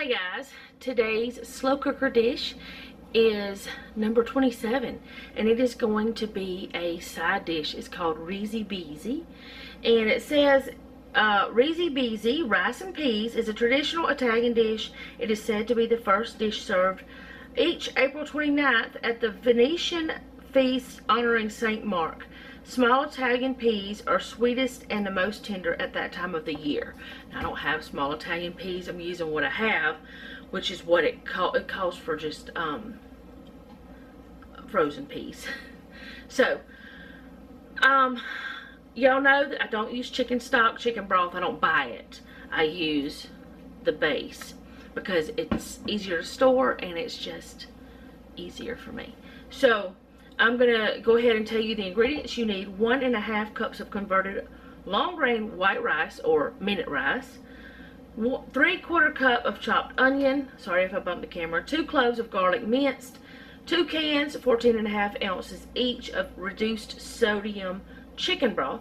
Hi guys, today's slow cooker dish is number 27 and it is going to be a side dish. It's called Risi Bisi and it says Risi Bisi rice and peas is a traditional Italian dish. It is said to be the first dish served each April 29th at the Venetian feast honoring Saint Mark. Small Italian peas are sweetest and the most tender at that time of the year. Now, I don't have small Italian peas. I'm using what I have, which is what it calls for, just frozen peas. So, y'all know that I don't use chicken stock, chicken broth. I don't buy it. I use the base because it's easier to store and it's just easier for me. So, I'm going to go ahead and tell you the ingredients. You need 1.5 cups of converted long grain white rice or minute rice, 3/4 cup of chopped onion, sorry if I bumped the camera, 2 cloves of garlic minced, 2 cans, 14.5 ounces each of reduced sodium chicken broth,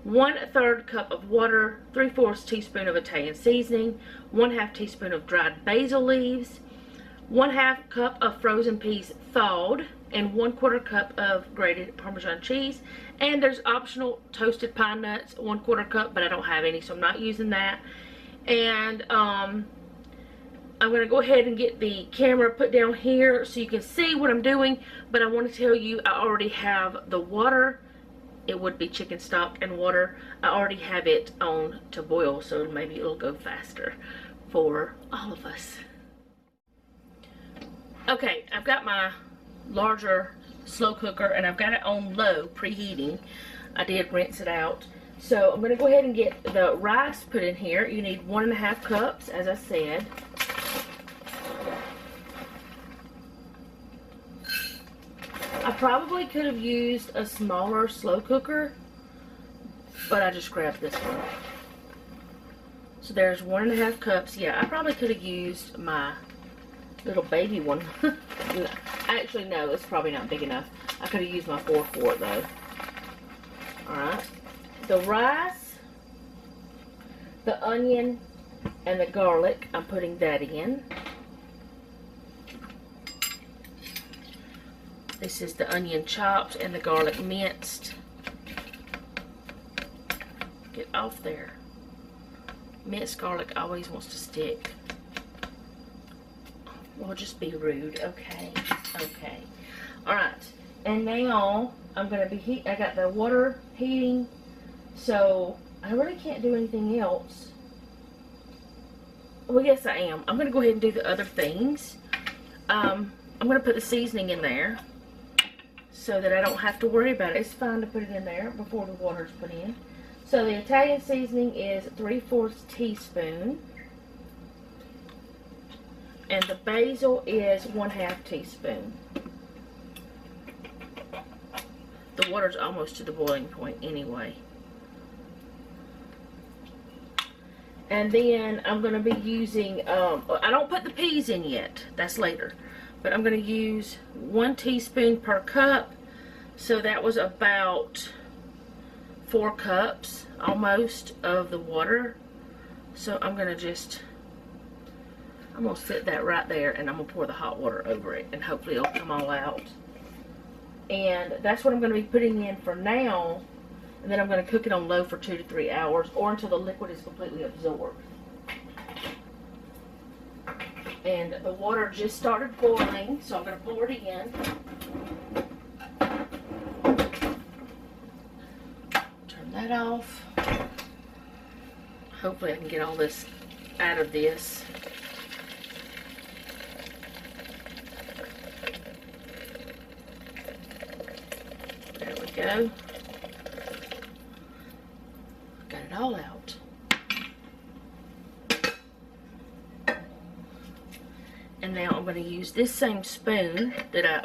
1/3 cup of water, 3/4 teaspoon of Italian seasoning, 1/2 teaspoon of dried basil leaves, 1/2 cup of frozen peas thawed, and 1/4 cup of grated Parmesan cheese. And there's optional toasted pine nuts, 1/4 cup, but I don't have any, so I'm not using that. And I'm going to go ahead and get the camera put down here so you can see what I'm doing. But I want to tell you, I already have the water. It would be chicken stock and water. I already have it on to boil, so maybe it'll go faster for all of us. Okay, I've got my larger slow cooker and I've got it on low, preheating. I did rinse it out. So I'm going to go ahead and get the rice put in here. You need 1.5 cups, as I said. I probably could have used a smaller slow cooker, but I just grabbed this one. So there's 1.5 cups. Yeah, I probably could have used my little baby one. No, actually, no, it's probably not big enough. I could have used my fork for it though. Alright. The rice, the onion, and the garlic, I'm putting that in. This is the onion chopped and the garlic minced. Get off there. Minced garlic always wants to stick. Well, just be rude. Okay. Okay. Alright. And now I'm going to be I got the water heating. So I really can't do anything else. Well, yes I am. I'm going to go ahead and do the other things. I'm going to put the seasoning in there so that I don't have to worry about it. It's fine to put it in there before the water's put in. So the Italian seasoning is 3/4 teaspoon. And the basil is 1/2 teaspoon. The water's almost to the boiling point anyway. And then I'm going to be using, I don't put the peas in yet. That's later. But I'm going to use 1 teaspoon per cup. So that was about 4 cups almost of the water. So I'm going to set that right there and I'm going to pour the hot water over it and hopefully it'll come all out. And that's what I'm going to be putting in for now. And then I'm going to cook it on low for 2 to 3 hours or until the liquid is completely absorbed. And the water just started boiling, so I'm going to pour it in. Turn that off. Hopefully I can get all this out of this. There we go. Got it all out. And now I'm going to use this same spoon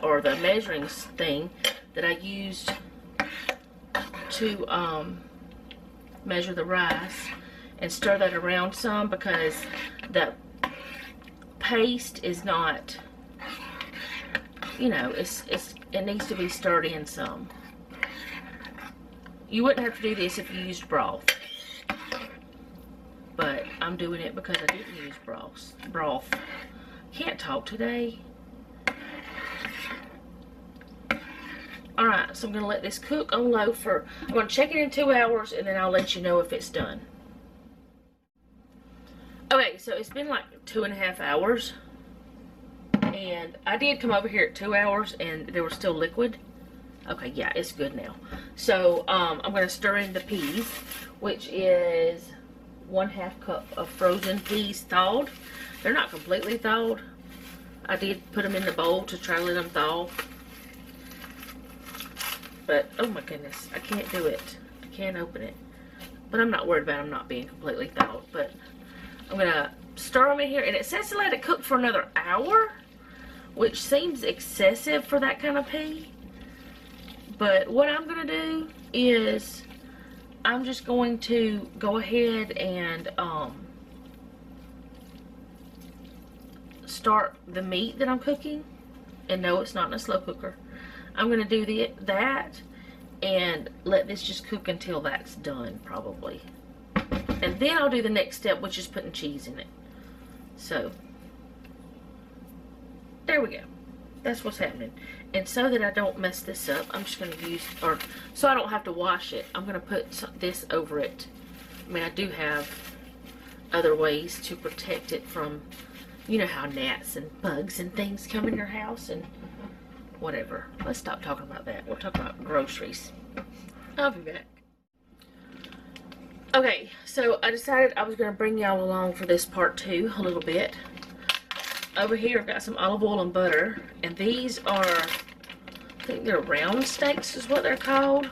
or the measuring thing that I used to measure the rice and stir that around some because the paste is not, you know, it needs to be stirred in some. You wouldn't have to do this if you used broth. but I'm doing it because I didn't use broth. Can't talk today. Alright, so I'm going to let this cook on low for, I'm going to check it in 2 hours, and then I'll let you know if it's done. Okay, so it's been like 2.5 hours, and I did come over here at 2 hours, and there was still liquid. Okay, yeah, it's good now. So, I'm going to stir in the peas, which is 1/2 cup of frozen peas thawed. They're not completely thawed. I did put them in the bowl to try to let them thaw. But, oh my goodness, I can't do it. I can't open it. But I'm not worried about them not being completely thawed. But I'm going to stir them in here. And it says to let it cook for another hour, which seems excessive for that kind of pea. But what I'm going to do is I'm just going to go ahead and start the meat that I'm cooking. And no, it's not in a slow cooker. I'm going to do that and let this just cook until that's done, probably. And then I'll do the next step, which is putting cheese in it. So, there we go. That's what's happening. And so that I don't mess this up, I'm just going to use, or so I don't have to wash it, I'm going to put this over it. I mean, I do have other ways to protect it from, you know how gnats and bugs and things come in your house and whatever. Let's stop talking about that. We'll talk about groceries. I'll be back. Okay, so I decided I was going to bring y'all along for this part 2 a little bit. Over here I've got some olive oil and butter, and these are, I think they're round steaks is what they're called.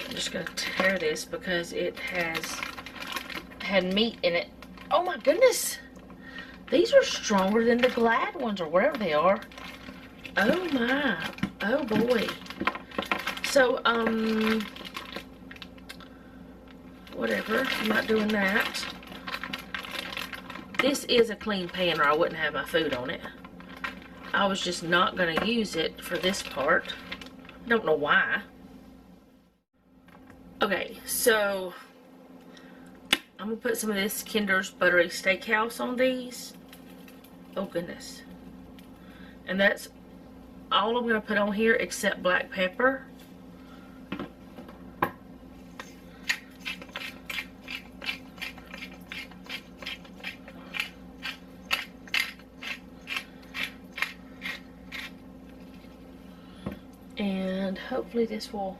I'm just going to tear this because it had meat in it. Oh my goodness! These are stronger than the Glad ones or wherever they are. Oh my, oh boy. So, whatever, I'm not doing that. This is a clean pan or I wouldn't have my food on it. I was just not going to use it for this part. I don't know why. Okay, so I'm going to put some of this Kinder's Buttery Steakhouse on these. Oh goodness. And that's all I'm going to put on here except black pepper. And hopefully this will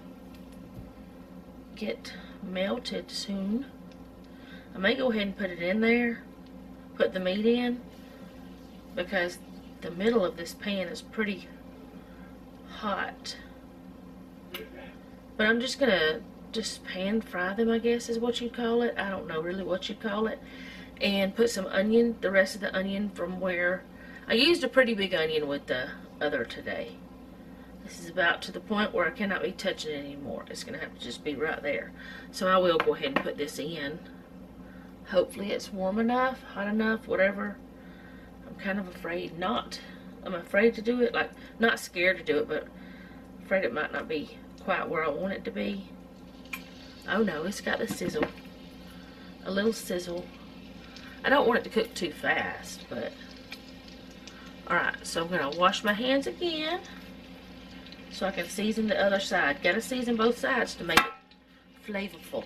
get melted soon. I may go ahead and put it in there, put the meat in, because the middle of this pan is pretty hot. But I'm just gonna pan fry them, I guess is what you'd call it. I don't know really what you'd call it. And put some onion, the rest of the onion from where I used a pretty big onion with the other today. This is about to the point where I cannot be touching it anymore. It's gonna have to just be right there. So I will go ahead and put this in. Hopefully it's warm enough, hot enough, whatever. I'm kind of afraid not. I'm afraid to do it, like not scared to do it, but afraid it might not be quite where I want it to be. Oh no, it's got the sizzle. A little sizzle. I don't want it to cook too fast, but alright, so I'm gonna wash my hands again so I can season the other side. Gotta season both sides to make it flavorful.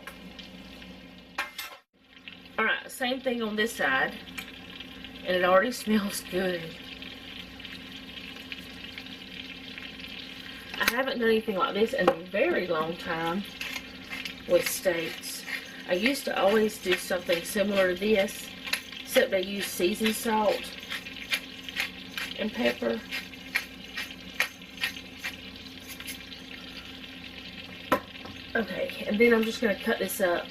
Alright, same thing on this side. And it already smells good. I haven't done anything like this in a very long time with steaks. I used to always do something similar to this, except I use seasoned salt and pepper. Okay, and then I'm just going to cut this up.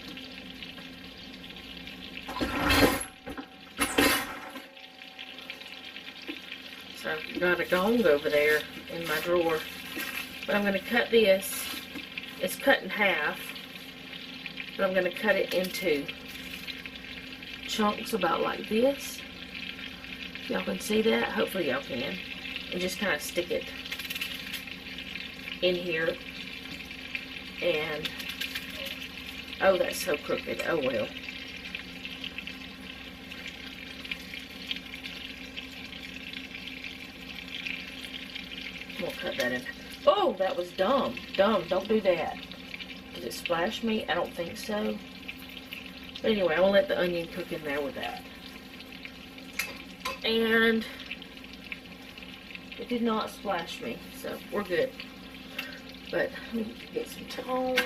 So I've got a gong over there in my drawer. But I'm going to cut this. It's cut in half. But I'm going to cut it into chunks about like this. Y'all can see that? Hopefully y'all can. And just kind of stick it in here. And, oh, that's so crooked. Oh well. that was dumb. Dumb, don't do that. Did it splash me? I don't think so. But anyway, I'm gonna let the onion cook in there with that. And it did not splash me, so we're good. But let me get some tongs.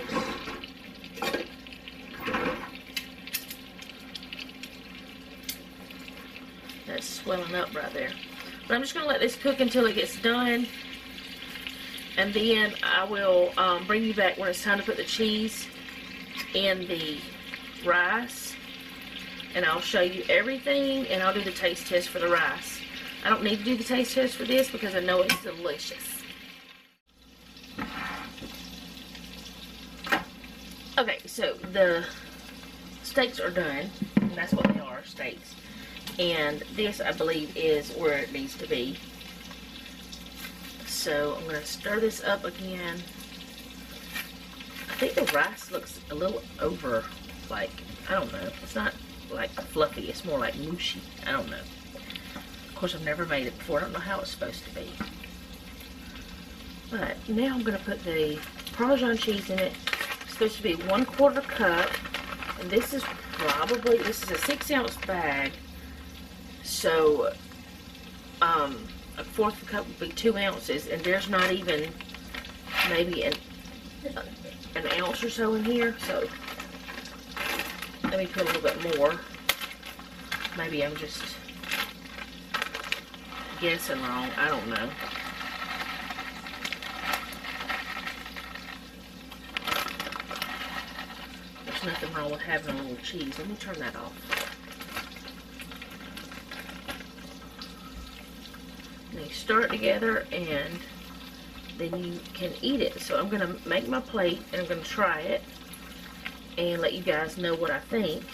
That's swelling up right there. But I'm just going to let this cook until it gets done. And then I will bring you back when it's time to put the cheese in the rice. And I'll show you everything, and I'll do the taste test for the rice. I don't need to do the taste test for this because I know it's delicious. Okay, so the steaks are done, and that's what they are, steaks. And this, I believe, is where it needs to be. So I'm going to stir this up again. I think the rice looks a little over, like, I don't know. It's not like fluffy, it's more like mushy. I don't know. Of course, I've never made it before. I don't know how it's supposed to be. But now I'm going to put the Parmesan cheese in it. It's supposed to be 1/4 cup. And this is probably, this is a 6-ounce bag. So, a 1/4 cup would be 2 ounces. And there's not even maybe an ounce or so in here. So, let me put a little bit more. Maybe I'm just guessing wrong. I don't know. There's nothing wrong with having a little cheese. Let me turn that off. And you stir it together, and then you can eat it. So I'm going to make my plate, and I'm going to try it and let you guys know what I think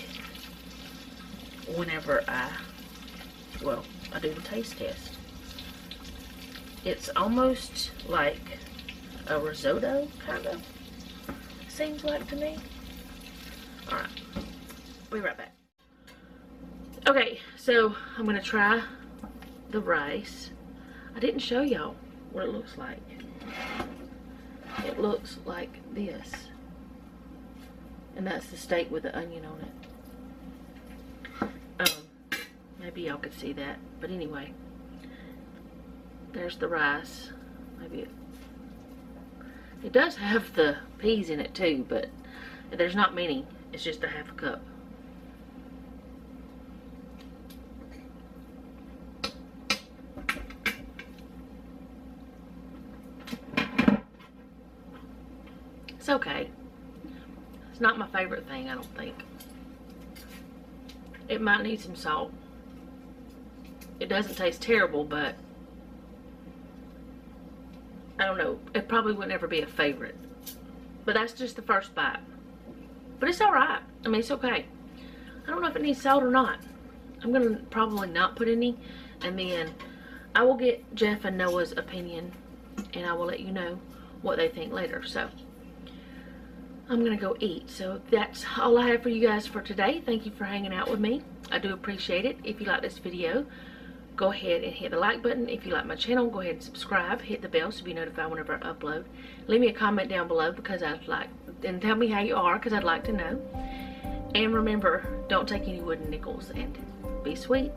whenever I do the taste test. It's almost like a risotto, kind of, seems like to me. Alright, we'll be right back. Okay, so I'm going to try the rice. I didn't show y'all what it looks like. It looks like this. And that's the steak with the onion on it. Maybe y'all could see that. But anyway, there's the rice. Maybe it does have the peas in it too, but there's not many. It's just a 1/2 cup. It's okay. It's not my favorite thing, I don't think. It might need some salt. It doesn't taste terrible, but I don't know. It probably would never be a favorite. But that's just the first bite. But it's alright. I mean, it's okay. I don't know if it needs salt or not. I'm going to probably not put any. And then I will get Jeff and Noah's opinion, and I will let you know what they think later. So I'm going to go eat. So that's all I have for you guys for today. Thank you for hanging out with me. I do appreciate it. If you like this video, go ahead and hit the like button. If you like my channel, go ahead and subscribe. Hit the bell so be notified whenever I upload. Leave me a comment down below because I'd like, and tell me how you are because I'd like to know. And remember, don't take any wooden nickels, and be sweet.